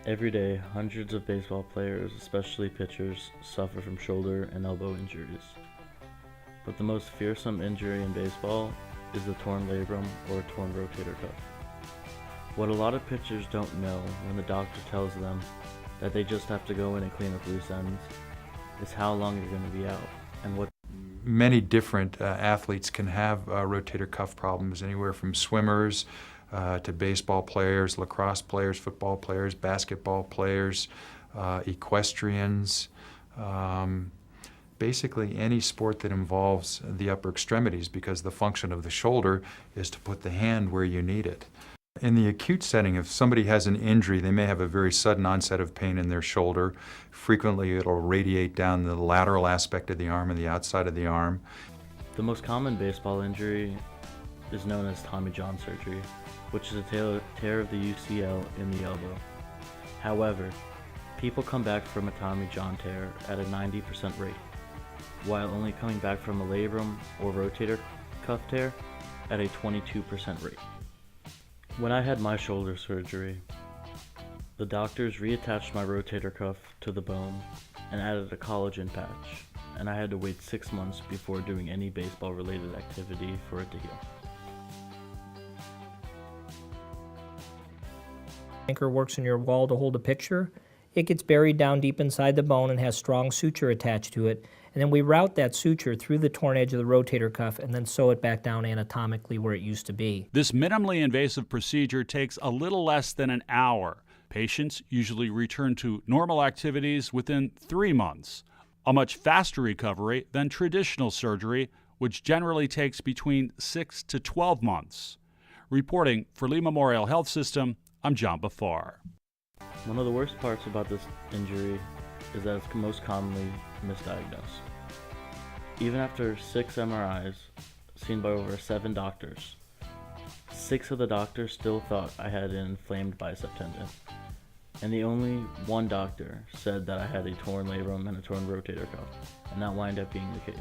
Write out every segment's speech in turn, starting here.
Every day, hundreds of baseball players, especially pitchers, suffer from shoulder and elbow injuries. But the most fearsome injury in baseball is the torn labrum or torn rotator cuff. What a lot of pitchers don't know when the doctor tells them that they just have to go in and clean up loose ends is how long you're going to be out and what. Many different athletes can have rotator cuff problems, anywhere from swimmers to baseball players, lacrosse players, football players, basketball players, equestrians, basically any sport that involves the upper extremities, because the function of the shoulder is to put the hand where you need it. In the acute setting, if somebody has an injury, they may have a very sudden onset of pain in their shoulder. Frequently it'll radiate down the lateral aspect of the arm and the outside of the arm. The most common baseball injury is known as Tommy John surgery, which is a tear of the UCL in the elbow. However, people come back from a Tommy John tear at a 90% rate, while only coming back from a labrum or rotator cuff tear at a 22% rate. When I had my shoulder surgery, the doctors reattached my rotator cuff to the bone and added a collagen patch, and I had to wait 6 months before doing any baseball-related activity for it to heal. Anchor works in your wall to hold a picture. It gets buried down deep inside the bone and has strong suture attached to it. And then we route that suture through the torn edge of the rotator cuff and then sew it back down anatomically where it used to be. This minimally invasive procedure takes a little less than an hour. Patients usually return to normal activities within 3 months, a much faster recovery than traditional surgery, which generally takes between 6 to 12 months. Reporting for Lee Memorial Health System, I'm John Bafar. One of the worst parts about this injury is that it's most commonly misdiagnosed. Even after 6 MRIs, seen by over 7 doctors, 6 of the doctors still thought I had an inflamed bicep tendon, and the only one doctor said that I had a torn labrum and a torn rotator cuff, and that wound up being the case.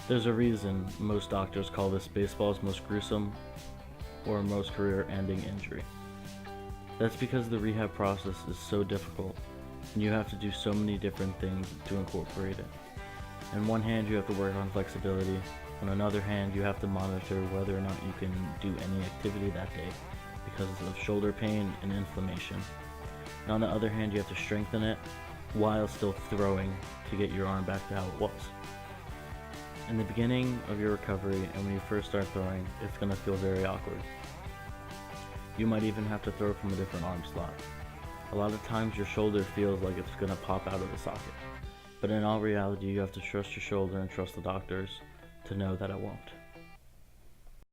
There's a reason most doctors call this baseball's most gruesome or most career-ending injury. That's because the rehab process is so difficult, and you have to do so many different things to incorporate it. On one hand, you have to work on flexibility. On another hand, you have to monitor whether or not you can do any activity that day because of shoulder pain and inflammation. And on the other hand, you have to strengthen it while still throwing to get your arm back to how it was. In the beginning of your recovery and when you first start throwing, it's going to feel very awkward. You might even have to throw from a different arm slot. A lot of times your shoulder feels like it's going to pop out of the socket. But in all reality, you have to trust your shoulder and trust the doctors to know that it won't.